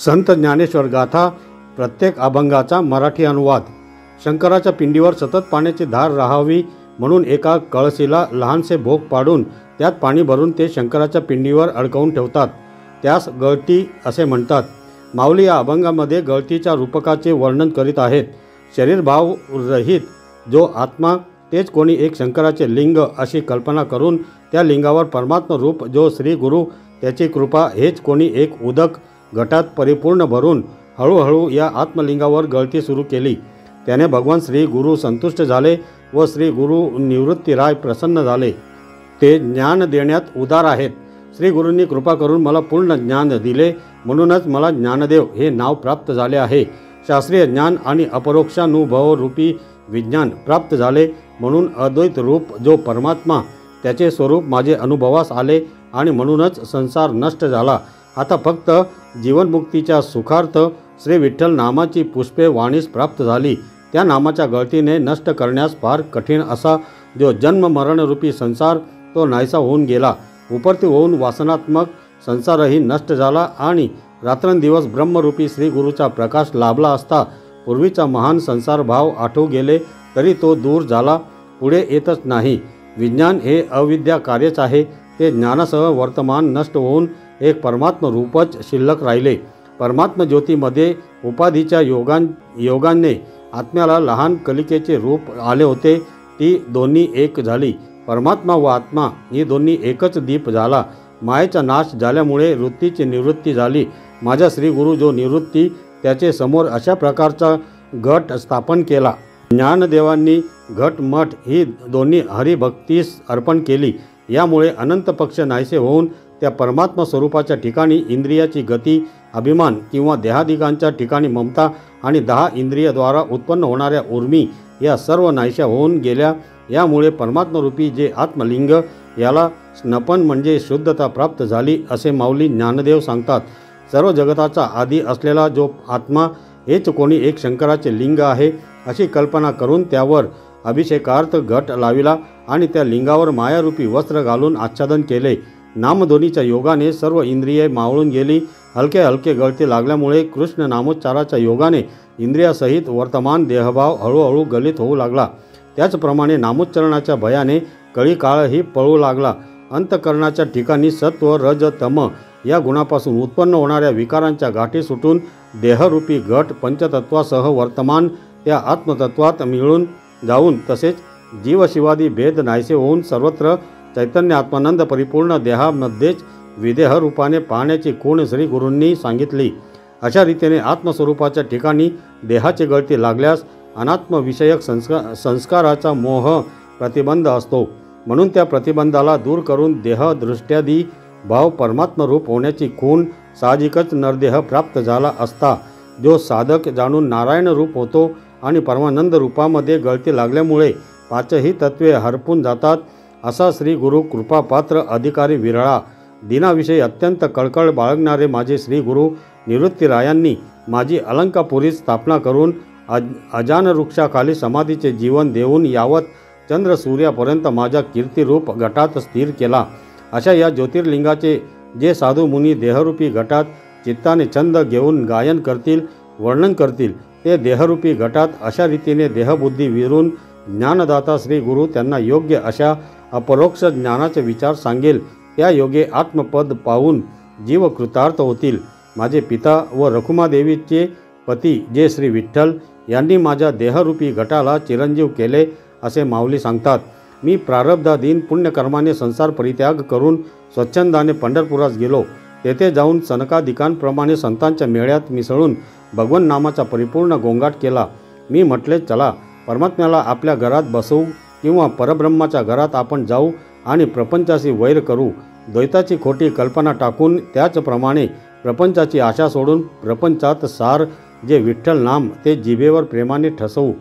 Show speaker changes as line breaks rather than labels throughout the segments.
संत ज्ञानेश्वर गाथा प्रत्येक अभंगाचा मराठी अनुवाद। शंकराच्या पिंडीवर सतत पाण्याची धार राहावी म्हणून एका कळशीला लहानसे भोग पाडून त्यात पाणी भरून ते शंकराच्या पिंडीवर अडकवून ठेवतात, त्यास गळती असे म्हणतात। माऊली या अभंगामध्ये गळतीच्या रूपकाचे वर्णन करीत आहेत। शरीरभाव रहित जो आत्मा तेच कोणी एक शंकराचे लिंग अशी कल्पना करून त्या लिंगावर परमात्म रूप जो श्री गुरु त्याची कृपा हेच कोणी एक उदक घटात परिपूर्ण भरून हळूहळू या आत्मलिंगावर गळती सुरू केली। त्याने भगवान श्री गुरु संतुष्ट झाले व श्री गुरु निवृत्तीराय प्रसन्न झाले। ते ज्ञान देण्यात उदार आहेत। श्री गुरूंनी कृपा करून मला पूर्ण ज्ञान दिले म्हणूनच मला ज्ञानदेव हे नाव प्राप्त झाले आहे। शास्त्रीय ज्ञान आणि अपरोक्षानुभव रूपी विज्ञान प्राप्त झाले म्हणून अद्वैत रूप जो परमात्मा त्याचे स्वरूप माझे अनुभवास आले आणि म्हणूनच संसार नष्ट झाला। आता फक्त जीवनमुक्तीच्या सुखार्थ श्री विठ्ठल नामाची पुष्पे वाणीस प्राप्त झाली। त्या नामाच्या गळतीने नष्ट करण्यास फार कठीण असा जो जन्म मरणरूपी संसार तो नाहीसा होऊन गेला। उपरती होऊन वासनात्मक संसारही नष्ट झाला आणि रात्रंदिवस ब्रह्मरूपी श्री गुरुचा प्रकाश लाभला असता पूर्वीचा महान संसार भाव आठवू गेले तरी तो दूर झाला, पुढे येतच नाही। विज्ञान हे अविद्या कार्यच आहे। ते ज्ञानासह वर्तमान नष्ट होऊन एक परमात्म रूपच शिल्लक राहिले। परमात्म ज्योतीमध्ये उपाधीच्या योगाने आत्म्याला लहान कलिकेचे रूप आले होते, ती दोन्ही एक झाली। परमात्मा व आत्मा ही दोन्ही एकच दीप झाला। मायेचा नाश झाल्यामुळे वृत्तीची निवृत्ती झाली। माझा श्री गुरु जो निवृत्ती त्याचे समोर अशा प्रकारचा घट स्थापन केला। ज्ञानदेवांनी घट मठ ही दोन्ही हरिभक्तीस अर्पण केली। यामुळे अनंत पक्ष नाहीसे होऊन त्या परमात्मा स्वरूपाच्या ठिकाणी इंद्रियाची गती अभिमान किंवा देहादिकांच्या ठिकाणी ममता आणि 10 इंद्रियाद्वारा उत्पन्न होणाऱ्या उर्मी या सर्व नाहीशा होऊन गेल्या। यामुळे परमात्मरूपी जे आत्मलिंग याला स्नपन म्हणजे शुद्धता प्राप्त झाली असे माऊली ज्ञानदेव सांगतात। सर्व जगताचा आदी असलेला जो आत्मा हेच कोणी एक शंकराचे लिंग आहे अशी कल्पना करून त्यावर अभिषेकार्थ घट लाविला आणि त्या लिंगावर मायारूपी वस्त्र घालून आच्छादन केले। नामध्वनीच्या योगाने सर्व इंद्रिये मावळून गेली। हलके हलके गळती लागल्यामुळे कृष्ण नामोच्चाराच्या योगाने इंद्रियासहित वर्तमान देहभाव हळूहळू गलित होऊ लागला। त्याचप्रमाणे नामोच्चारणाच्या भयाने कळी काळही पळू लागला। अंतकरणाच्या ठिकाणी सत्व रज तम या गुणापासून उत्पन्न होणाऱ्या विकारांच्या गाठी सुटून देहरूपी घट पंचतत्वासह वर्तमान त्या आत्मतत्वात मिळून जाऊन तसेच जीवशिवादी भेद नाहीसे होऊन सर्वत्र चैतन्य आत्मानंद परिपूर्ण देहामध्येच विदेह रूपाने पाहण्याची खूण श्री गुरूंनी सांगितली। अशा रीतीने आत्मस्वरूपाच्या ठिकाणी देहाची गळती लागल्यास अनात्मविषयक संस्काराचा मोह प्रतिबंध असतो। म्हणून त्या प्रतिबंधाला दूर करून देहदृष्ट्यादी भाव परमात्मरूप होण्याची खूण साहजिकच नरदेह प्राप्त झाला असता जो साधक जाणून नारायण रूप होतो आणि परमानंद रूपामध्ये गळती लागल्यामुळे 5ही तत्वे हरपून जातात असा श्री गुरु कृपापात्र अधिकारी विरळा। दिनाविषयी अत्यंत कळकळ बाळगणारे माझे श्री गुरु निवृत्तीरायांनी माझी अलंकापुरीत स्थापना करून अजान वृक्षाखाली समाधीचे जीवन देऊन यावत चंद्र सूर्यापर्यंत माझ्या कीर्तिरूप घटात स्थिर केला। अशा या ज्योतिर्लिंगाचे जे साधू मुनी देहरूपी घटात चित्ताने छंद घेऊन गायन करतील वर्णन करतील ते देहरूपी घटात अशा रीतीने देहबुद्धी विरून ज्ञानदाता श्री गुरु त्यांना योग्य अशा अपरोक्ष ज्ञानाचे विचार सांगेल। त्या योगे आत्मपद पाहून जीव कृतार्थ होतील। माझे पिता व रखुमादेवीचे पती जे श्री विठ्ठल यांनी माझ्या देहरूपी घटाला चिरंजीव केले असे माऊली सांगतात। मी प्रारब्धाधीन पुण्यकर्माने संसार परित्याग करून स्वच्छंदाने पंढरपुरास गेलो। तेथे जाऊन सनकादिकांप्रमाणे संतांच्या मेळ्यात मिसळून भगवन नामाचा परिपूर्ण गोंगाट केला। मी म्हटले चला परमात्म्याला आपल्या घरात बसवू किंवा परब्रह्माच्या घरात आपण जाऊ आणि प्रपंचाशी वैर करू। द्वैताची खोटी कल्पना टाकून त्याचप्रमाणे प्रपंचाची आशा सोडून प्रपंचात सार जे विठ्ठल नाम ते जिभेवर प्रेमाने ठसवू।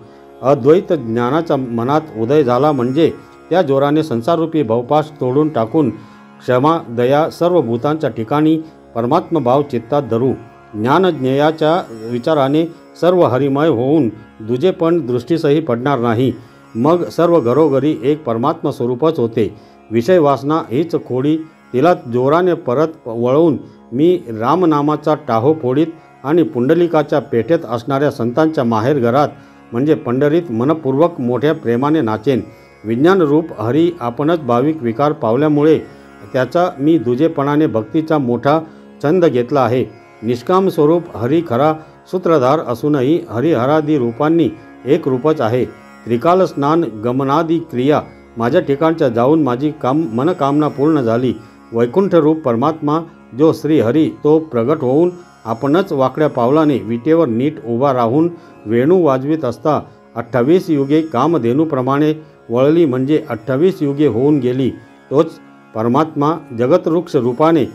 अद्वैत ज्ञानाचा मनात उदय झाला म्हणजे त्या जोराने संसाररूपी भवपाश तोडून टाकून क्षमा दया सर्व भूतांच्या ठिकाणी परमात्मभाव चित्तात धरू। ज्ञानज्ञेयाच्या विचाराने सर्व हरिमय होऊन दुजेपण दृष्टीसही पडणार नाही। मग सर्व घरोघरी एक परमात्मा स्वरूपच होते। विषय वासना हीच खोडी तिला जोराने परत वळवून मी रामनामाचा टाहो फोडीत आणि पुंडलिकाच्या पेठेत असणाऱ्या संतांच्या माहेरघरात म्हणजे पंढरीत मनपूर्वक मोठ्या प्रेमाने नाचेन. विज्ञान रूप हरी आपणच भाविक विकार पावल्यामुळे त्याचा मी दुजेपणाने भक्तीचा मोठा छंद घेतला आहे. निष्काम स्वरूप हरी खरा सूत्रधार असूनही हरिहरादी रूपांनी एक रूपच आहे. त्रिकाल स्नान गमनादी क्रिया माझ्या ठिकाणच्या जाऊन माझी मनकामना पूर्ण झाली. वैकुंठ रूप परमात्मा जो श्री हरी तो प्रगट होऊन आपणच वाकड्या पावलाने विटेवर नीट उभा राहून वेणू वाजवीत असता 28 युगे कामधेनूप्रमाणे वळली म्हणजे 28 युगे होऊन गेली. तोच परमात्मा जगतवृक्ष रूपाने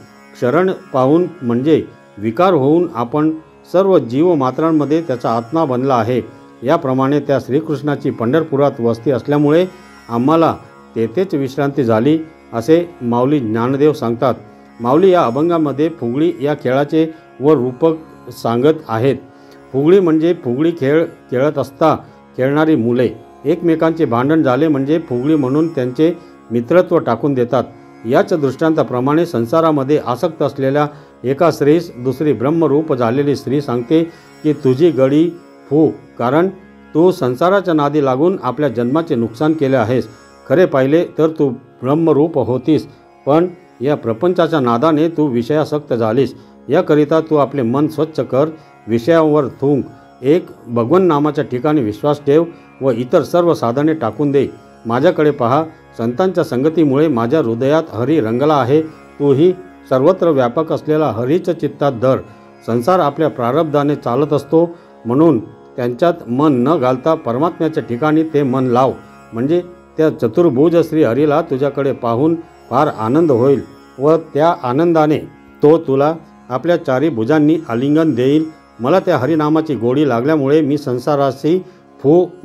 शरण पाहून म्हणजे विकार होऊन आपण सर्व जीवमात्रांमध्ये त्याचा आत्मा बनला आहे. याप्रमाणे त्या श्रीकृष्णाची पंढरपुरात वस्ती असल्यामुळे आम्हाला तेथेच विश्रांती झाली असे माऊली ज्ञानदेव सांगतात. माऊली या अभंगामध्ये फुगडी या खेळाचे व रूपक सांगत आहेत. फुगडी म्हणजे फुगडी खेळ खेळत असता खेळणारी मुले एकमेकांचे भांडण झाले म्हणजे फुगडी म्हणून त्यांचे मित्रत्व टाकून देतात. याच दृष्टांताप्रमाणे संसारामध्ये आसक्त असलेल्या एका स्त्रीस दुसरी ब्रह्मरूप झालेली स्त्री सांगते की तुझी गडी फू, कारण तू संसाराच्या नादी लागून आपल्या जन्माचे नुकसान केले आहेस. खरे पाहिले तर तू ब्रह्मरूप होतीस, पण या प्रपंचाच्या नादाने तू विषयासक्त झालीस. याकरिता तू आपले मन स्वच्छ कर, विषयावर थुंक, एक भगवन नामाच्या ठिकाणी विश्वास ठेव व इतर सर्व साधने टाकून दे. माझ्याकडे पहा, संतांच्या संगतीमुळे माझ्या हृदयात हरी रंगला आहे. तूही सर्वत्र व्यापक असलेला हरीच चित्तात धर. संसार आपल्या प्रारब्धाने चालत असतो, म्हणून त्यांच्यात मन न घालता परमात्म्याच्या ठिकाणी ते मन लाव, म्हणजे त्या चतुर्भुज श्री हरीला तुझ्याकडे पाहून फार आनंद होईल व त्या आनंदाने तो तुला आपल्या चारी भुजांनी आलिंगन देईल. मला त्या हरिनामाची गोडी लागल्यामुळे मी संसाराशी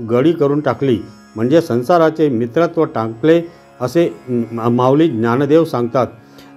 गडी करून टाकली, म्हणजे संसाराचे मित्रत्व टाकले असे माऊली ज्ञानदेव सांगतात.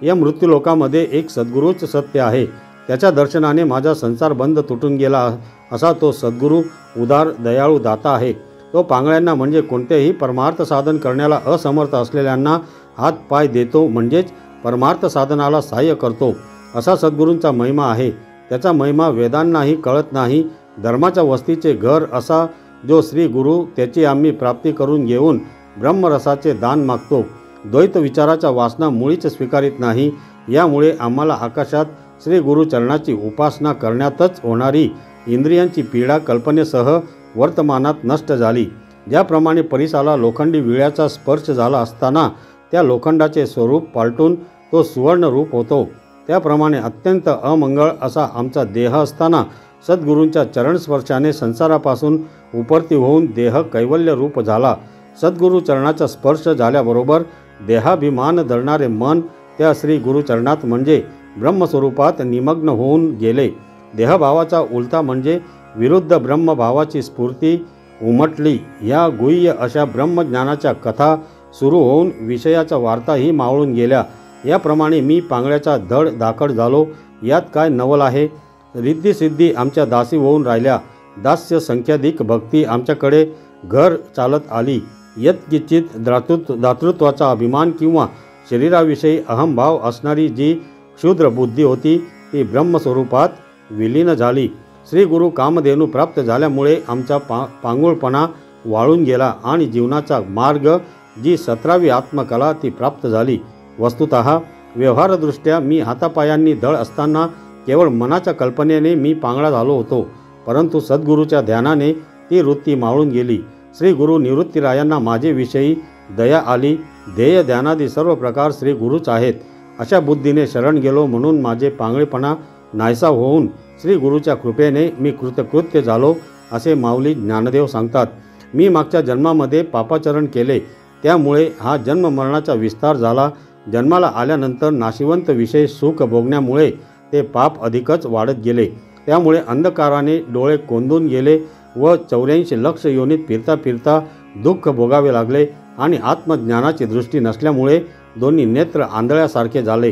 या मृत्यूलोकामध्ये एक सद्गुरूच सत्य आहे. त्याच्या दर्शनाने माझा संसार बंद तुटून गेला असा तो सद्गुरू उदार दयाळू दाता आहे. तो पांगळ्यांना म्हणजे कोणतेही परमार्थ साधन करण्याला असमर्थ असलेल्यांना हात पाय देतो, म्हणजेच परमार्थ साधनाला सहाय्य करतो. असा सद्गुरूंचा महिमा आहे. त्याचा महिमा वेदांनाही कळत नाही. धर्माच्या वस्तीचे घर असा जो श्री गुरु, त्याची आम्ही प्राप्ती करून घेऊन ब्रह्मरसाचे दान मागतो. द्वैत विचाराच्या वासना मुळीच स्वीकारित नाही. यामुळे आम्हाला आकाशात श्री गुरुचरणाची उपासना करण्यातच होणारी इंद्रियांची पीडा कल्पनेसह वर्तमानात नष्ट झाली. ज्याप्रमाणे परिसाला लोखंडी विळ्याचा स्पर्श झाला असताना त्या लोखंडाचे स्वरूप पालटून तो सुवर्ण रूप होतो, त्याप्रमाणे अत्यंत अमंगळ असा आमचा देह असताना सद्गुरूंच्या चरणस्पर्शाने संसारापासून उपरती होऊन देह कैवल्य रूप झाला. सद्गुरू चरणाचा स्पर्श झाल्याबरोबर देहाभिमान धरणारे मन त्या श्री गुरुचरणात म्हणजे ब्रह्मस्वरूपात निमग्न होऊन गेले. देहभावाचा उलटा म्हणजे विरुद्ध ब्रह्मभावाची स्फूर्ती उमटली. या गुह्य अशा ब्रह्मज्ञानाच्या कथा सुरू होऊन विषयाच्या वार्ताही मावळून गेल्या. याप्रमाणे मी पांगळ्याचा धड धाकड झालो. यात काय नवल आहे? रिद्धिसिद्धी आमच्या दासी होऊन राहिल्या. दास्य संख्याधिक भक्ती आमच्याकडे घर चालत आली. यत्किंचित दातृत्वाचा अभिमान किंवा शरीराविषयी अहंभाव असणारी जी क्षुद्र बुद्धी होती ती ब्रह्मस्वरूपात विलीन झाली. श्री गुरु कामधेनू प्राप्त झाल्यामुळे आमचा पांगुळपणा वाळून गेला आणि जीवनाचा मार्ग जी 17वी आत्मकला ती प्राप्त झाली. वस्तुतः व्यवहारदृष्ट्या मी हातापायांनी धड असताना केवळ मनाच्या कल्पनेने मी पांगळा झालो होतो, परंतु सद्गुरूच्या ध्यानाने ती वृत्ती मावळून गेली. श्री गुरु निवृत्तीरायांना माझेविषयी दया आली. ध्येय ध्यानादी सर्व प्रकार श्री गुरुच आहेत अशा बुद्धीने शरण गेलो, म्हणून माझे पांगळेपणा नाहीसा होऊन श्री गुरुच्या कृपेने मी कृतकृत्य झालो असे माऊली ज्ञानदेव सांगतात. मी मागच्या जन्मामध्ये पापाचरण केले, त्यामुळे हा जन्ममरणाचा विस्तार झाला. जन्माला आल्यानंतर नाशिवंत विषय सुख भोगण्यामुळे ते पाप अधिकच वाढत गेले. त्यामुळे अंधकाराने डोळे कोंदून गेले व 84 लक्ष योनीत फिरता फिरता दुःख भोगावे लागले आणि आत्मज्ञानाची दृष्टी नसल्यामुळे दोन्ही नेत्र आंधळ्यासारखे झाले.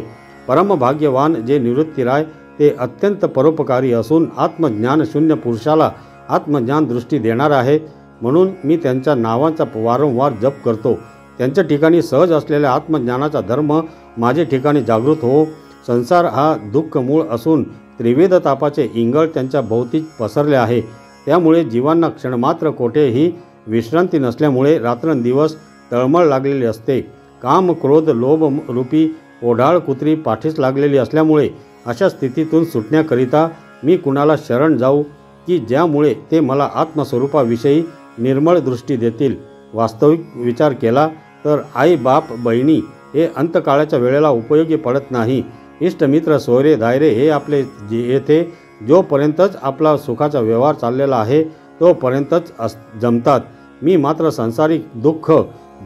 परमभाग्यवान जे निवृत्तीराय ते अत्यंत परोपकारी असून आत्मज्ञान शून्य पुरुषाला आत्मज्ञान दृष्टी देणार आहेत, म्हणून मी त्यांच्या नावांचा वारंवार जप करतो. त्यांच्या ठिकाणी सहज असलेल्या आत्मज्ञानाचा धर्म माझे ठिकाणी जागृत हो. संसार हा दुःख मूळ असून त्रिविध तापाचे इंगळ त्यांच्या भोवती पसरले आहे। त्यामुळे जीवांना क्षणमात्र कोठेही विश्रांती नसल्यामुळे रात्रंदिवस तळमळ लागलेली असते। काम क्रोध लोभ रूपी ओढाळ कुत्री पाठीस लागलेली असल्यामुळे अशा स्थितीतून सुटण्याकरिता मी कुणाला शरण जाऊ की ज्यामुळे ते मला आत्मस्वरूपाविषयी निर्मळ दृष्टी देतील। वास्तविक विचार केला तर आई बाप बहिणी हे अंतकाळाच्या वेळेला उपयोगी पडत नाही। इष्टमित्र सोयरे दायरे हे आपले येथे जोपर्यंतच आपला सुखाचा व्यवहार चाललेला आहे तोपर्यंतच जमतात। मी मात्र सांसारिक दुःख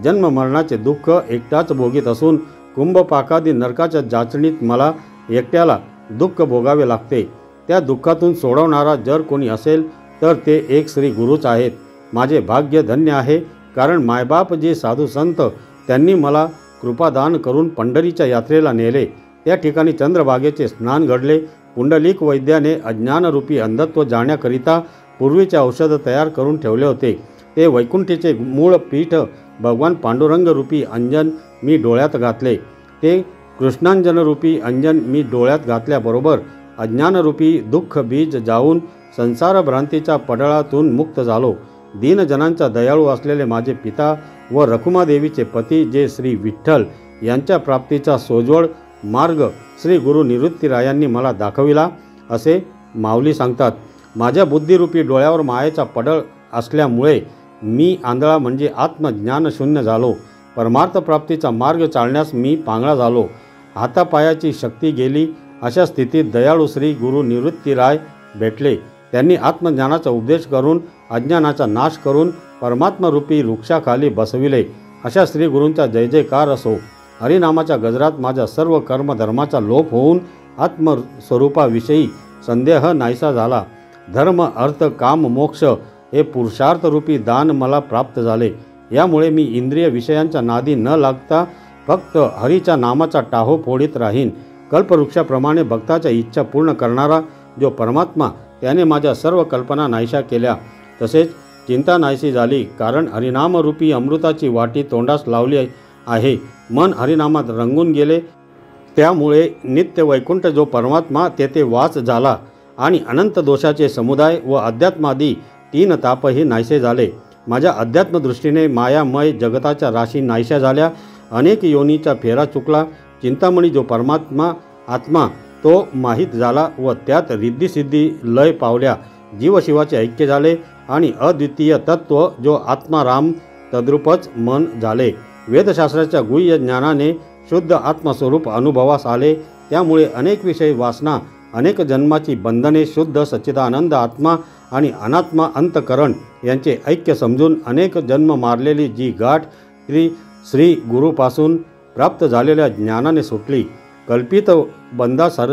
जन्म मरणाचे दुःख एकटाच भोगीत असून कुंभपाकादी नरकाच्या जाचणीत मला एकट्याला दुःख भोगावे लागते। त्या दुःखातून सोडवणारा जर कोणी असेल तर ते एक श्री गुरुच आहेत। माझे भाग्य धन्य आहे, कारण मायबाप जे साधू संत त्यांनी मला कृपादान करून पंढरीच्या यात्रेला नेले। त्या ठिकाणी चंद्रभागेचे स्नान घडले। पुंडलिक वैद्याने अज्ञानरूपी अंधत्व जाण्याकरिता पूर्वीचे औषध तयार करून ठेवले होते। ते वैकुंठीचे मूळ पीठ भगवान पांडुरंग रूपी अंजन मी डोळ्यात घातले। ते कृष्णांजन रूपी अंजन मी डोळ्यात घातल्याबरोबर अज्ञानरूपी दुःख बीज जाऊन संसार भ्रांतीच्या पडळातून मुक्त झालो। दीनजनांचा दयाळू असलेले माझे पिता व रखुमादेवीचे पती जे श्री विठ्ठल यांच्या प्राप्तीचा सोज्वळ मार्ग श्री गुरु निवृत्तीरायांनी मला दाखविला असे माऊली सांगतात। माझ्या बुद्धिरूपी डोळ्यावर मायेचा पडळ असल्यामुळे मी आंधळा म्हणजे आत्मज्ञानशून्य झालो। परमार्थ प्राप्तीचा मार्ग चालण्यास मी पांगळा झालो। हातापायाची शक्ती गेली। अशा स्थितीत दयाळू श्री गुरु निवृत्तीराय भेटले। त्यांनी आत्मज्ञानाचा उपदेश करून अज्ञानाचा नाश करून परमात्मरूपी वृक्षाखाली बसविले। अशा श्री गुरूंचा जय जयकार असो। हरिनामाच्या गजरात माझ्या सर्व कर्मधर्माचा लोप होऊन आत्मस्वरूपाविषयी संदेह नाहीसा झाला। धर्म अर्थ काम मोक्ष हे पुरुषार्थरूपी दान मला प्राप्त झाले। यामुळे मी इंद्रिय विषयांच्या नादी न लागता फक्त हरीच्या नामाचा टाहो फोडीत राहीन। कल्पवृक्षाप्रमाणे भक्ताच्या इच्छा पूर्ण करणारा जो परमात्मा त्याने माझ्या सर्व कल्पना नाहीशा केल्या। तसेच चिंता नाहीशी झाली, कारण हरिनामरूपी अमृताची वाटी तोंडास लावली आहे। मन हरिनामात रंगून गेले। त्यामुळे नित्य वैकुंठ जो परमात्मा तेथे वास झाला आणि अनंत दोषाचे समुदाय व अध्यात्मादी 3 तापही नाहीसे झाले। माझ्या अध्यात्मदृष्टीने मायामय जगताच्या राशी नाहीशा झाल्या। अनेक योनीचा फेरा चुकला। चिंतामणी जो परमात्मा आत्मा तो माहीत झाला व त्यात रिद्धिसिद्धी लय पावल्या। जीवशिवाचे ऐक्य झाले आणि अद्वितीय तत्व जो आत्माराम तद्रूपच मन झाले। वेदशास्त्राच्या गुह्य ज्ञानाने शुद्ध आत्मस्वरूप अनुभवास आले। त्यामुळे अनेक विषय वासना अनेक जन्माची बंधने शुद्ध सच्चिदानंद आत्मा आणि अनात्मा अंतकरण यांचे ऐक्य समजून अनेक जन्म मारलेली जी गाठ श्री गुरुपासून प्राप्त झालेल्या ज्ञानाने सुटली। कल्पित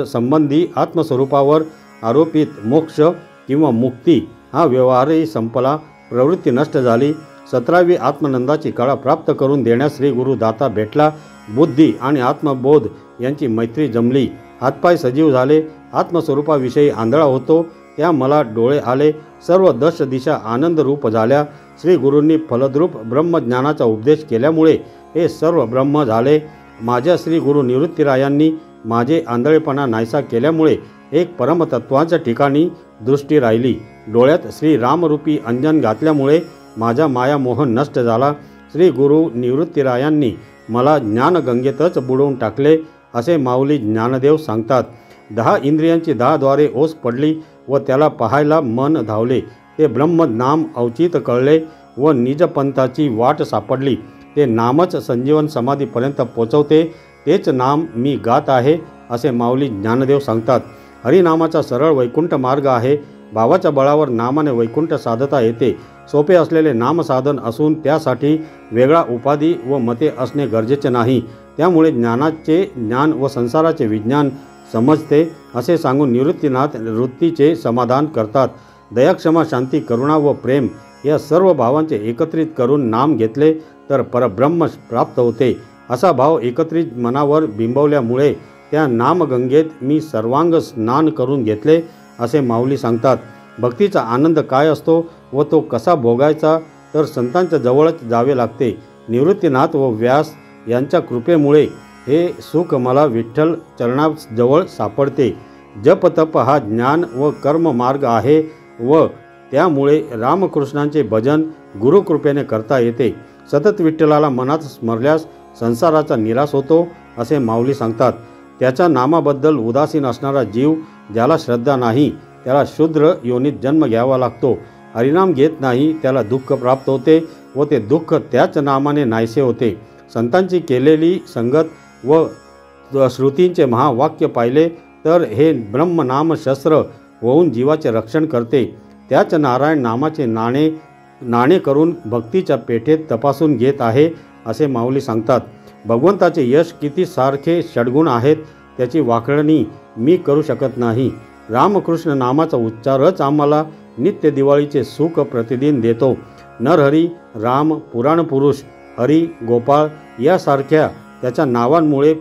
संबंधी आत्मस्वरूपावर आरोपित मोक्ष किंवा मुक्ती हा व्यवहारही संपला। प्रवृत्ती नष्ट झाली। 17वी आत्मनंदाची कळा प्राप्त करून देण्यास श्री गुरु दाता भेटला। बुद्धी आणि आत्मबोध यांची मैत्री जमली। हातपाय सजीव झाले। आत्मस्वरूपाविषयी आंधळा होतो त्या मला डोळे आले। सर्व दश दिशा आनंद रूप झाल्या। श्री गुरूंनी फलद्रूप ब्रह्मज्ञानाचा उपदेश केल्यामुळे हे सर्व ब्रह्म झाले। माझ्या श्री गुरु निवृत्तीरायांनी माझे आंधळेपणा नाहीसा केल्यामुळे एक परमतत्वाच्या ठिकाणी दृष्टी राहिली। डोळ्यात श्री रामरूपी अंजन घातल्यामुळे माझा मायामोह नष्ट झाला। श्री गुरु निवृत्तीरायांनी मला ज्ञानगंगेतच बुडवून टाकले असे माऊली ज्ञानदेव सांगतात। 10 इंद्रियांची 10 द्वारे ओस पडली व त्याला पाहायला मन धावले। ते ब्रह्मनाम अवचित कळले व निजपंथाची वाट सापडली। ते नामच संजीवन समाधीपर्यंत पोचवते। तेच नाम मी गात आहे असे माऊली ज्ञानदेव सांगतात। हरिनामाचा सरळ वैकुंठ मार्ग आहे। भावाच्या बळावर नामाने वैकुंठ साधता येते। सोपे असलेले नामसाधन असून त्यासाठी वेगळा उपाधी व मते असणे गरजेचे नाही। त्यामुळे ज्ञानाचे ज्ञान व संसाराचे विज्ञान समजते असे सांगून निवृत्तीनाथ वृत्तीचे समाधान करतात। दया क्षमा शांती करुणा व प्रेम या सर्व भावांचे एकत्रित करून नाम घेतले तर परब्रह्म प्राप्त होते। असा भाव एकत्रित मनावर बिंबवल्यामुळे त्या नामगंगेत मी सर्वांग स्नान करून घेतले असे माऊली सांगतात। भक्तीचा आनंद काय असतो व तो कसा भोगायचा तर संतांच्या जवळच जावे लागते। निवृत्तीनाथ व व्यास यांच्या कृपेमुळे हे सुख मला विठ्ठल चरणाजवळ सापडते। जप तप हा ज्ञान व कर्म मार्ग आहे व त्यामुळे रामकृष्णांचे भजन गुरुकृपेने करता येते. सतत विठ्ठलाला मनात स्मरल्यास संसाराचा निराश होतो असे माऊली सांगतात. त्याच्या नामाबद्दल उदासीन असणारा जीव, ज्याला श्रद्धा नाही, त्याला शूद्र योनीत जन्म घ्यावा लागतो. हरिनाम घेत नाही त्याला दुःख प्राप्त होते व ते दुःख त्याच नामाने नाहीसे होते. संतांची केलेली संगत व श्रुतींचे महावाक्य पाहिले तर हे ब्रह्मनाम शस्त्र होऊन जीवाचे रक्षण करते. त्याच नारायण नामाचे नाणे करून भक्तीच्या पेठेत तपासून घेत आहे असे माऊली सांगतात. भगवंताचे यश किती सारखे षड्गुण आहेत त्याची वाखळणी मी करू शकत नाही. रामकृष्ण नामाचा उच्चारच आम्हाला नित्य दिवाळीचे सुख प्रतिदिन देतो. नरहरी, राम, पुराण पुरुष, हरी, गोपाळ यासारख्या त्याच्या नावांमुळे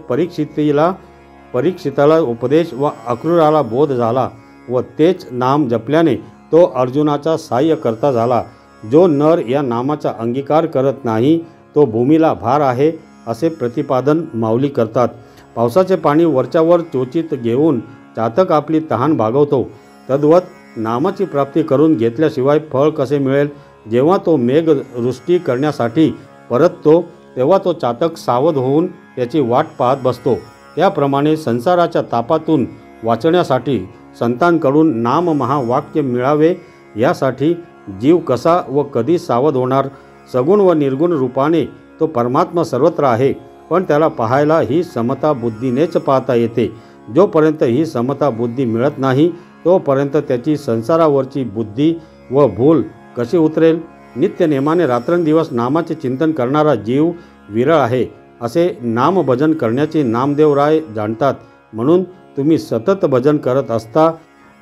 परीक्षिताला उपदेश व अक्रूराला बोध झाला व तेच नाम जपल्याने तो अर्जुनाचा सहाय्य करता झाला. जो नर या नामाचा अंगीकार करत नाही तो भूमीला भार आहे असे प्रतिपादन माऊली करतात. पावसाचे पाणी वरच्यावर चोचीत घेऊन चातक आपली तहान भागवतो. तद्वत नामाची प्राप्ती करून घेतल्याशिवाय फळ कसे मिळेल? जेव्हा तो मेघवृष्टी करण्यासाठी परततो तेव्हा तो चातक सावध होऊन त्याची वाट पाहत बसतो. त्याप्रमाणे संसाराच्या तापातून वाचण्यासाठी संतांकडून नाम महावाक्य मिळावे यासाठी जीव कसा व कधी सावध होणार? सगुण व निर्गुण रूपाने तो परमात्मा सर्वत्र आहे, पण त्याला पाहायला ही समता बुद्धीनेच पाहता येते. जोपर्यंत ही समता बुद्धी मिळत नाही तोपर्यंत त्याची संसारावरची बुद्धी व भूल कशी उतरेल? नित्यनेमाने रात्रंदिवस नामाचे चिंतन करणारा जीव विरळ आहे असे नामभजन करण्याचे नामदेवराय जाणतात. म्हणून तुम्ही सतत भजन करत असता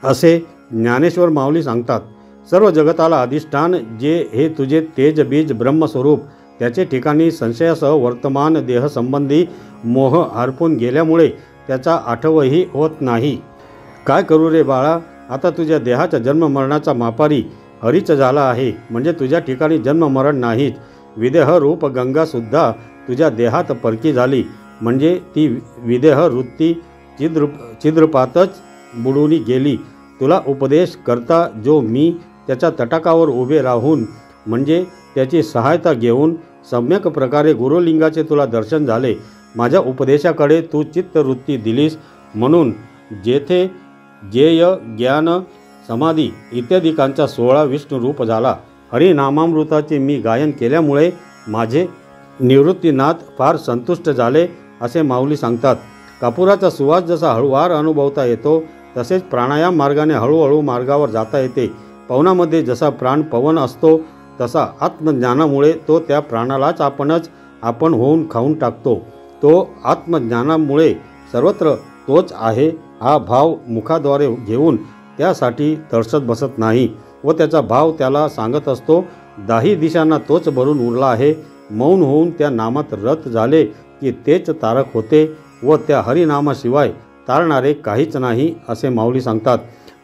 असे ज्ञानेश्वर माऊली सांगतात. सर्व जगताला अधिष्ठान जे हे तुझे तेज बीज ब्रह्मस्वरूप, त्याचे ठिकाणी संशयासह वर्तमान देहसंबंधी मोह हरपून गेल्यामुळे त्याचा आठवही होत नाही. काय करू रे बाळा, आता तुझ्या देहाच्या जन्ममरणाचा मापारी हरीच झाला आहे. म्हणजे तुझ्या ठिकाणी जन्ममरण नाहीत. विदेह रूप गंगासुद्धा तुझ्या देहात परकी झाली. म्हणजे ती विदेह वृत्ती छिद्रपातच बुडून गेली. तुला उपदेश करता जो मी त्याच्या तटाकावर उभे राहून म्हणजे त्याची सहायता घेऊन सम्यक प्रकारे गुरुलिंगाचे तुला दर्शन झाले. माझ्या उपदेशाकडे तू चित्तवृत्ती दिलीस म्हणून जेथे ज्ञेय, ज्ञान, समाधी इत्यादिकांचा 16 विष्णू रूप झाला. हरिनामामृताचे मी गायन केल्यामुळे माझे निवृत्तीनाथ फार संतुष्ट झाले असे माऊली सांगतात. कापुराचा सुवास जसा हळूवार अनुभवता येतो तसेच प्राणायाम मार्गाने हळूहळू मार्गावर जाता येते. पवनामध्ये जसा प्राण पवन असतो तसा आत्मज्ञानामुळे तो त्या प्राणालाच आपण होऊन खाऊन टाकतो. तो आत्मज्ञानामुळे सर्वत्र तोच आहे हा भाव मुखाद्वारे घेऊन त्यासाठी तरसत बसत नाही व त्याचा भाव त्याला सांगत असतो. दाही दिशांना तोच भरून उरला आहे. मौन होऊन त्या नामात रत झाले की तेच तारक होते व त्या हरिनामाशिवाय तारणारे काहीच नाही असे माऊली सांगतात.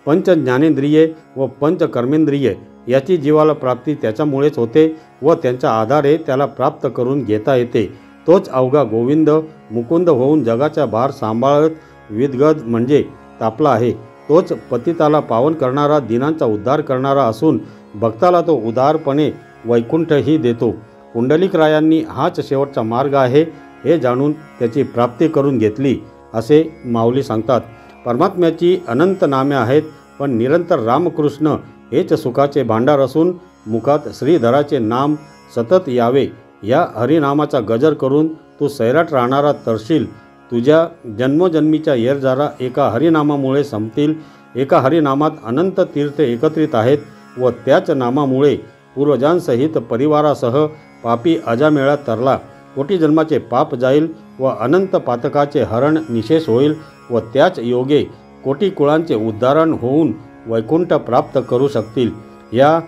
पंच ज्ञानेंद्रिये व पंच कर्मेंद्रिये याची जीवाला प्राप्ती त्याच्यामुळेच होते व त्यांच्या आधारे त्याला प्राप्त करून घेता येते. तोच अवघा गोविंद मुकुंद होऊन जगाचा भार सांभाळत विदगद म्हणजे तापला आहे. तोच पतिताला पावन करणारा, दीनांचा उद्धार करणारा असून भक्ताला तो उदारपणे वैकुंठही देतो. पुंडलिकरायांनी हाच शेवटचा मार्ग आहे हे जाणून त्याची प्राप्ती करून घेतली असे माऊली सांगतात. परमात्म्याची अनंत नामे आहेत, पण निरंतर रामकृष्ण हेच सुखाचे भांडार असून मुखात श्रीधराचे नाम सतत यावे या हरिनामाचा गजर करून तू सैराट राहणारा तरशील. तुझ्या जन्मोजन्मीच्या येरजारा एका हरिनामामुळे संपतील. एका हरिनामात अनंत तीर्थ एकत्रित आहेत व त्याच नामामुळे पूर्वजांसहित परिवारासह पापी अजामेळा तरला. कोटी जन्माचे पाप जाईल व अनंत पातकाचे हरण निशेष होईल व त्याच योगे कोटी कुळांचे उद्धारण होऊन वैकुंठ प्राप्त करू शकतील. या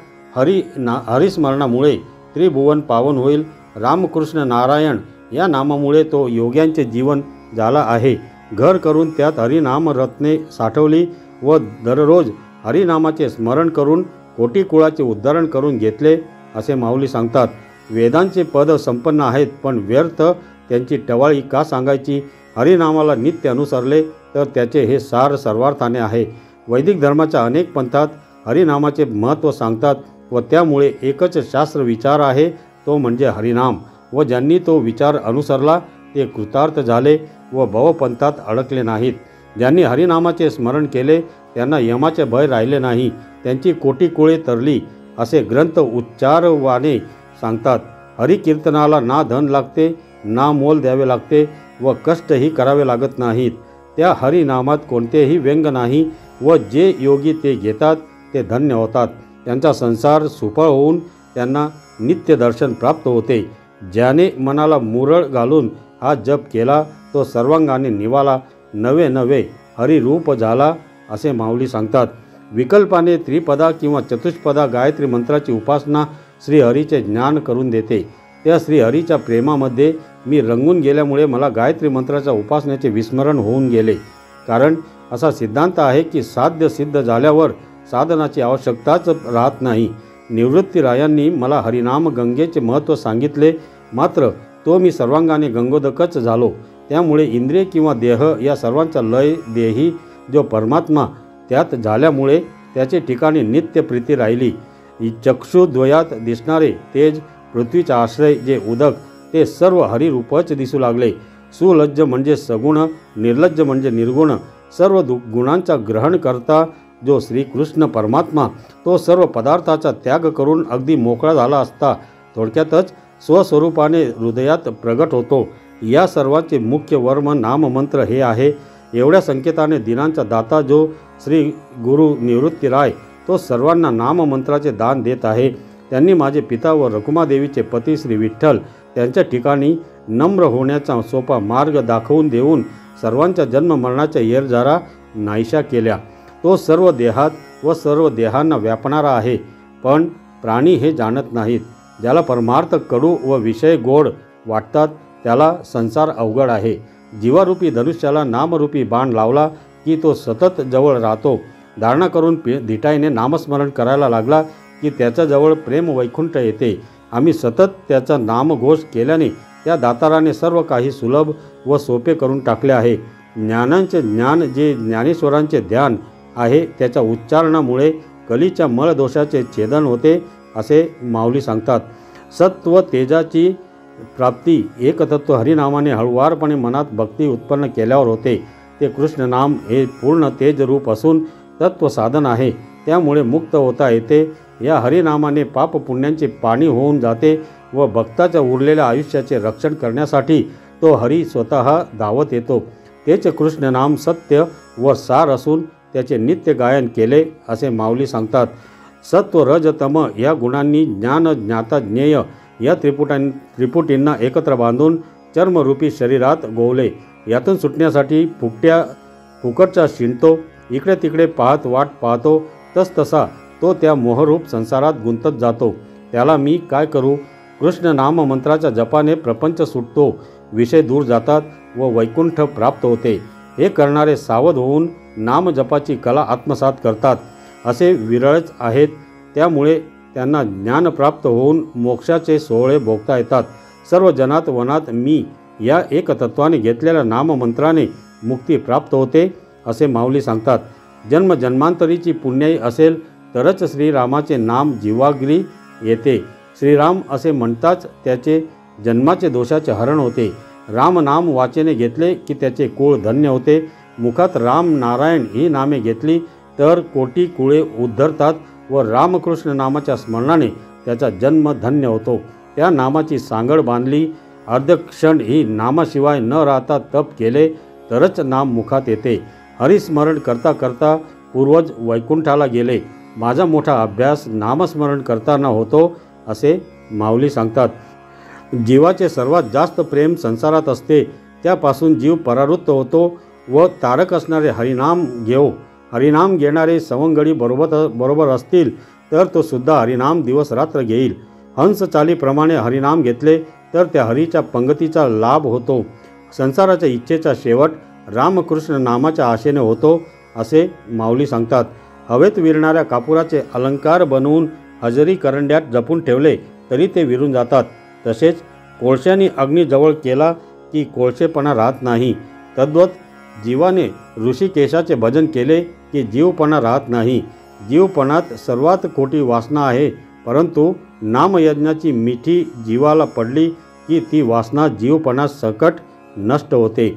हरिस्मरणामुळे त्रिभुवन पावन होईल. रामकृष्ण नारायण या नामामुळे तो योग्यांचे जीवन झाला आहे. घर करून त्यात हरिनाम रत्ने साठवली व दररोज हरिनामाचे स्मरण करून कोटी कुळाचे उद्धारण करून घेतले असे माऊली सांगतात. वेदांचे पद संपन्न आहेत, पण व्यर्थ त्यांची टवाळी का सांगायची? हरिनामाला नित्य अनुसरले तर त्याचे हे सार सर्वार्थाने आहे। वैदिक धर्माच्या अनेक पंथात हरिनामाचे महत्त्व सांगतात व त्यामुळे एकच शास्त्र विचार आहे, तो म्हणजे हरिनाम, व ज्यांनी तो विचार अनुसरला ते कृतार्थ झाले व भवपंथात अडकले नाहीत। ज्यांनी हरिनामाचे स्मरण केले त्यांना यमाचे भय राहिले नाही, त्यांची कोटी कुळे तरली, असे ग्रंथ उच्चारवाने सांगतात। हरिकीर्तनाला ना धन लागते ना मोल द्यावे लागते व कष्टही करावे लागत नाहीत। त्या हरिनामात कोणतेही व्यंग नाही व जे योगी ते घेतात ते धन्य होतात। त्यांचा संसार सुफळ होऊन त्यांना नित्य दर्शन प्राप्त होते। ज्याने मनाला मुरळ घालून हा जप केला तो सर्वांगाने निवाला, नवे नवे हरिरूप झाला, असे माऊली सांगतात। विकल्पाने त्रिपदा किंवा चतुष्पदा गायत्री मंत्राची उपासना श्रीहरीचे ज्ञान करून देते। त्या श्रीहरीच्या प्रेमामध्ये मी रंगून गेल्यामुळे मला गायत्री मंत्राच्या उपासनेचे विस्मरण होऊन गेले। कारण असा सिद्धांत आहे की साध्य सिद्ध झाल्यावर साधनाची आवश्यकताच राहत नाही। निवृत्तीरायांनी मला हरिनाम गंगेचे महत्त्व सांगितले, मात्र तो मी सर्वांगाने गंगोदकच झालो। त्यामुळे इंद्रिय किंवा देह या सर्वांचा लय देही जो परमात्मा त्यात झाल्यामुळे त्याचे ठिकाणी नित्य प्रीती राहिली। चक्षुद्वयात दिसणारे तेज, पृथ्वीचा आश्रय जे उदक, ते सर्व हरिरूपच दिसू लागले। सुलज्ज म्हणजे सगुण, निर्लज्ज म्हणजे निर्गुण, सर्व गुणांचा ग्रहण करता जो श्रीकृष्ण परमात्मा तो सर्व पदार्थाचा त्याग करून अगदी मोकळा झाला असता थोडक्यातच स्वस्वरूपाने हृदयात प्रगट होतो। या सर्वांचे मुख्य वर्म नाममंत्र हे आहे। एवढ्या संकेताने दिनांचा दाता जो श्री गुरु निवृत्तीराय तो सर्वांना नाममंत्राचे दान देत आहे। त्यांनी माझे पिता व रखुमादेवीचे पती श्री विठ्ठल त्यांच्या ठिकाणी नम्र होण्याचा सोपा मार्ग दाखवून देऊन सर्वांच्या जन्म मरणाच्या येरझारा नाहीशा केल्या। तो सर्व देहात व सर्व देहांना व्यापणारा आहे, पण प्राणी हे जाणत नाहीत। ज्याला परमार्थ कडू व विषय गोड वाटतात त्याला संसार अवघड आहे। जीवारूपी धनुष्याला नामरूपी बाण लावला की तो सतत जवळ राहतो। धारणा करून धिटाईने नामस्मरण करायला लागला की त्याच्याजवळ प्रेम वैकुंठ येते। आम्ही सतत त्याचा नामघोष केल्याने त्या दाताराने सर्व काही सुलभ व सोपे करून टाकले आहे। ज्ञानांचे ज्ञान जे ज्ञानेश्वरांचे ध्यान आहे त्याच्या उच्चारणामुळे कलीच्या मळदोषाचे छेदन होते, असे माऊली सांगतात। सत्व तेजाची प्राप्ती एकतत्व हरिनामाने हळुवारपणे मनात भक्ती उत्पन्न केल्यावर होते। ते कृष्ण नाम हे पूर्ण तेजरूप असून तत्व साधन आहे, त्यामुळे मुक्त होता येते। या हरिनामाने पाप पुण्यांचे पाणी होऊन जाते व भक्ताच्या उरलेल्या आयुष्याचे रक्षण करण्यासाठी तो हरी स्वतः धावत येतो। तेच कृष्ण नाम सत्य व सार असून त्याचे नित्य गायन केले, असे माऊली सांगतात। सत्व रज तम या गुणांनी ज्ञान ज्ञाता ज्ञेय या त्रिपुटींना एकत्र बांधून चर्मरूपी शरीरात गोवले। यातून सुटण्यासाठी फुकटचा शिणतो, इकडे तिकडे पाहत वाट पाहतो, तसतसा तो त्या मोहरूप संसारात गुंतत जातो। त्याला मी काय करू? कृष्ण नाम मंत्राच्या जपाने प्रपंच सुटतो, विषय दूर जातात व वैकुंठ प्राप्त होते। हे करणारे सावध होऊन नामजपाची कला आत्मसात करतात, असे विरळच आहेत। त्यामुळे त्यांना ज्ञान प्राप्त होऊन मोक्षाचे सोहळे भोगता येतात। सर्व जनात वनात मी या एकतत्वाने घेतलेल्या नाममंत्राने मुक्ती प्राप्त होते, असे माऊली सांगतात। जन्मजन्मांतरीची पुण्याई असेल तरच श्रीरामाचे नाम जीवाग्री येते। श्रीराम असे म्हणताच त्याचे जन्माचे दोषाचे हरण होते। राम नाम वाचेने घेतले की त्याचे कुळ धन्य होते। मुखात राम नारायण ही नामे घेतली तर कोटी कुळे उद्धरतात व रामकृष्ण नामाच्या स्मरणाने त्याचा जन्म धन्य होतो। त्या नामाची सांगड बांधली, अर्धक्षण ही नामाशिवाय न राहता तप केले तरच नाम मुखात येते। हरिस्मरण करता करता पूर्वज वैकुंठाला गेले। माझा मोठा अभ्यास नामस्मरण करताना होतो, असे माऊली सांगतात। जीवाचे सर्वात जास्त प्रेम संसारात असते, त्यापासून जीव परावृत्त होतो व तारक असणारे हरिनाम घेऊ। हरिनाम घेणारे सवंगडी बरोबर असतील तर तो सुद्धा हरिनाम दिवस रात्र घेईल। हंस चालीप्रमाणे हरिनाम घेतले तर त्या हरीच्या पंगतीचा लाभ होतो। संसाराच्या इच्छेचा शेवट रामकृष्ण नामाच्या आशेने होतो, असे माऊली सांगतात। हवेत विरणाऱ्या कापुराचे अलंकार बनवून हजेरी करंड्यात जपून ठेवले तरी ते विरून जातात। तसेच कोळशाने अग्नी जवळ केला की कोळशेपणा राहत नाही। तद्वत जीवाने ऋषिकेशाचे भजन केले की जीवपणा राहत नाही. जीवपणात सर्वात खोटी वासना आहे, परंतु नामयज्ञाची मिठी जीवाला पडली की ती वासना जीवपणा सकट नष्ट होते.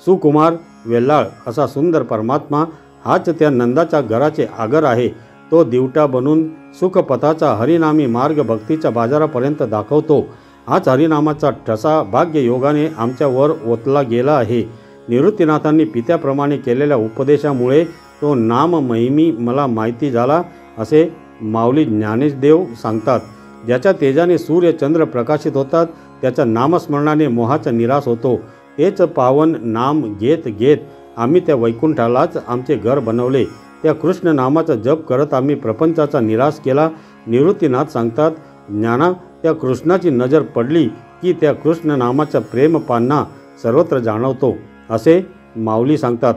सुकुमार वेल्लाळ असा सुंदर परमात्मा हाच त्या नंदाच्या घराचे आगर आहे. तो दिवटा बनून सुखपथाचा हरिनामी मार्ग भक्तीच्या बाजारापर्यंत दाखवतो. हाच हरिनामाचा ठसा भाग्य योगाने आमच्यावर ओतला गेला आहे. निवृत्तीनाथांनी पित्याप्रमाणे केलेल्या उपदेशामुळे तो नाम महिमी मला माहिती झाला, असे माऊली ज्ञानेशदेव सांगतात. ज्याच्या तेजाने सूर्य चंद्र प्रकाशित होतात, त्याच्या नामस्मरणाने मोहाचा निराश होतो. तेच पावन नाम घेत घेत आम्ही त्या वैकुंठालाच आमचे घर बनवले. त्या कृष्ण नामाचा जप करत आम्ही प्रपंचाचा निराश केला. निवृत्तीनाथ सांगतात, ज्ञाना त्या कृष्णाची नजर पडली की त्या कृष्ण नामाच्या प्रेमपांना सर्वत्र जाणवतो, असे माऊली सांगतात.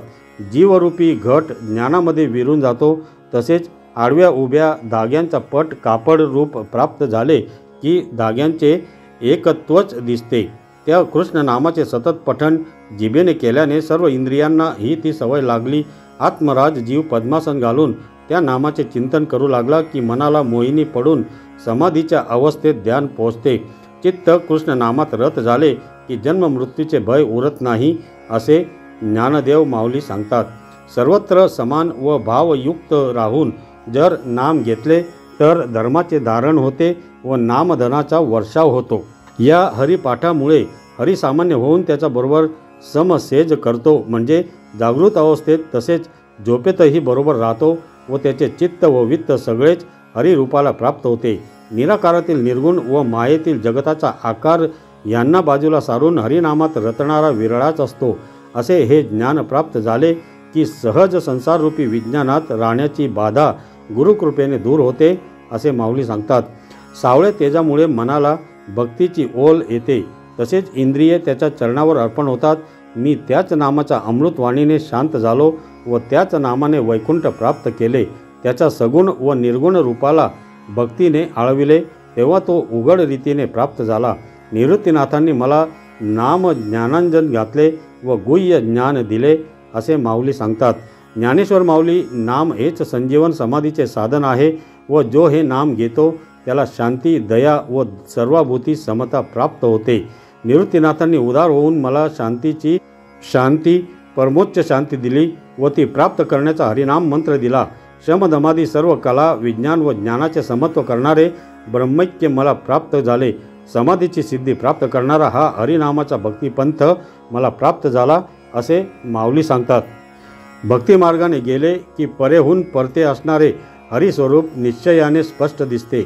जीवरूपी घट ज्ञानामध्ये विरून जातो. तसेच आडव्या उभ्या धाग्यांचा पट कापड रूप प्राप्त झाले की धाग्यांचे एकत्वच दिसते. त्या कृष्ण नामाचे सतत पठण जिभेने केल्याने सर्व इंद्रियांना ही ती सवय लागली. आत्मराज जीव पद्मासन घालून त्या नामाचे चिंतन करू लागला की मनाला मोहिनी पडून समाधीच्या अवस्थेत ध्यान पोचते. चित्त कृष्ण नामात रत झाले की जन्म मृत्यूचे भय उरत नाही, असे ज्ञानदेव माऊली सांगतात. सर्वत्र समान व भावयुक्त राहून जर नाम घेतले तर धर्माचे धारण होते व नामधनाचा वर्षाव होतो. या हरिपाठामुळे हरिसामान्य होऊन त्याच्याबरोबर समसेज करतो, म्हणजे जागृत अवस्थेत तसेच झोपेतही बरोबर राहतो व त्याचे चित्त व वित्त सगळेच हरिरूपाला प्राप्त होते. निराकारातील निर्गुण व मायेतील जगताचा आकार यांना बाजूला सारून हरिनामात रतणारा विरळाच असतो. असे हे ज्ञान प्राप्त झाले की सहज संसाररूपी विज्ञानात राहण्याची बाधा गुरुकृपेने दूर होते, असे माऊली सांगतात. सावळे तेजामुळे मनाला भक्तीची ओल येते, तसेच इंद्रिये त्याच्या चरणावर अर्पण होतात. मी त्याच नामाच्या अमृतवाणीने शांत झालो व त्याच नामाने वैकुंठ प्राप्त केले. त्याच्या सगुण व निर्गुण रूपाला भक्तीने आळविले, तेव्हा तो उघड रीतीने प्राप्त झाला. निवृत्तीनाथांनी मला नाम ज्ञानांजन घातले व गुह्य ज्ञान दिले, असे माऊली सांगतात. ज्ञानेश्वर माऊली, नाम हेच संजीवन समाधीचे साधन आहे व जो हे नाम घेतो त्याला शांती, दया व सर्वाभूती समता प्राप्त होते. निवृत्तीनाथांनी उदार होऊन मला शांती परमोच्च शांती दिली व ती प्राप्त करण्याचा हरिनाम मंत्र दिला. शमदमादी सर्व कला, विज्ञान व ज्ञानाचे समत्व करणारे ब्रह्मैक्य मला प्राप्त झाले. समाधीची सिद्धी प्राप्त करणारा हा हरिनामाचा भक्तिपंथ मला प्राप्त झाला, असे माऊली सांगतात. भक्तिमार्गाने गेले की परेहून परते असणारे हरिस्वरूप निश्चयाने स्पष्ट दिसते.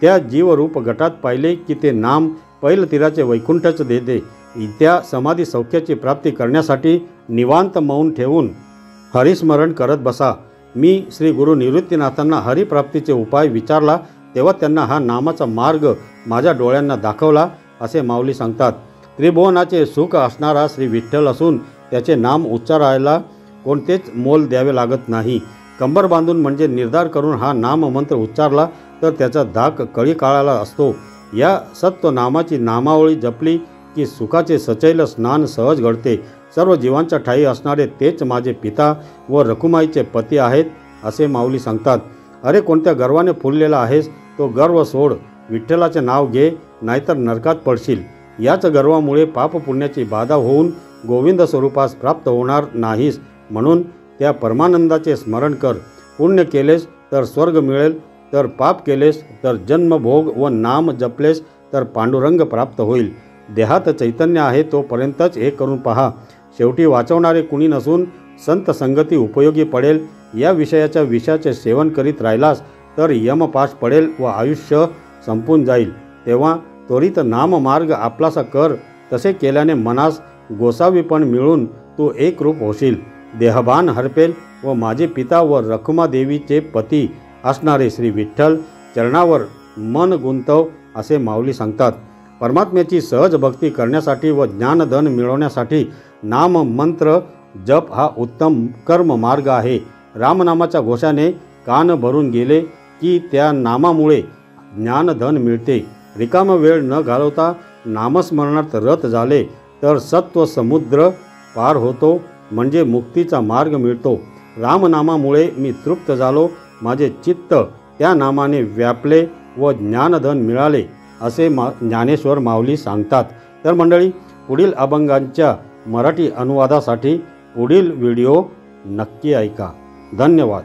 त्या जीवरूप घटात पाहिले की ते नाम पैलतीराचे वैकुंठच देते. त्या समाधी सौख्याची प्राप्ती करण्यासाठी निवांत मौन ठेवून हरिस्मरण करत बसा. मी श्री गुरु निवृत्तीनाथांना हरिप्राप्तीचे उपाय विचारला, तेव्हा त्यांना हा नामाचा मार्ग माझ्या डोळ्यांना दाखवला, असे माऊली सांगतात. त्रिभुवनाचे सुख असणारा श्री विठ्ठल असून त्याचे नाम उच्चारायला कोणतेच मोल द्यावे लागत नाही. कंबर बांधून म्हणजे निर्धार करून हा नाममंत्र उच्चारला तर त्याचा धाक कळी काळाला असतो. या सत्व नामाची नामावळी जपली की सुखाचे सचैल स्नान सहज घडते. सर्व जीवांच्या ठाई असणारे तेच माझे पिता व रखुमाईचे पती आहेत, असे माऊली सांगतात. अरे कोणत्या गर्वाने फुललेला आहेस, तो गर्व सोड, विठ्ठलाचे नाव घे, नाहीतर नरकात पडशील. याच गर्वामुळे पापपुण्याची बाधा होऊन गोविंद स्वरूपास प्राप्त होणार नाहीस. म्हणून त्या परमानंदाचे स्मरण कर. पुण्य केलेस तर स्वर्ग मिळेल, तर पाप केलेस तर जन्मभोग व नाम जपलेस तर पांडुरंग प्राप्त होईल. देहात चैतन्य आहे तोपर्यंतच हे करून पहा. शेवटी वाचवणारे कुणी नसून संत संगती उपयोगी पडेल. या विषयाचे सेवन करीत राहिलास तर यमपाश पडेल व आयुष्य संपून जाईल. तेव्हा त्वरित नाममार्ग आपलासा कर. तसे केल्याने मनास गोसावीपण मिळून तू एकरूप होशील. देहभान हरपेल व माझे पिता व रखुमादेवीचे पती असणारे श्री विठ्ठल चरणावर मन गुंतव, असे माऊली सांगतात. परमात्म्याची सहज भक्ती करण्यासाठी व ज्ञानधन मिळवण्यासाठी नाम मंत्र जप हा उत्तम कर्म मार्ग आहे. रामनामाच्या घोषाने कान भरून गेले की त्या नामामुळे ज्ञानधन मिळते. रिकाम वेळ न घालवता नामस्मरणात रत झाले तर सत्व समुद्र पार होतो, म्हणजे मुक्तीचा मार्ग मिळतो. रामनामामुळे मी तृप्त झालो, माझे चित्त त्या नामाने व्यापले व ज्ञानधन मिळाले, असे ज्ञानेश्वर माऊली सांगतात. तर मंडळी, पुढील अभंगांच्या मराठी अनुवादासाठी पुढील व्हिडिओ नक्की ऐका. धन्यवाद.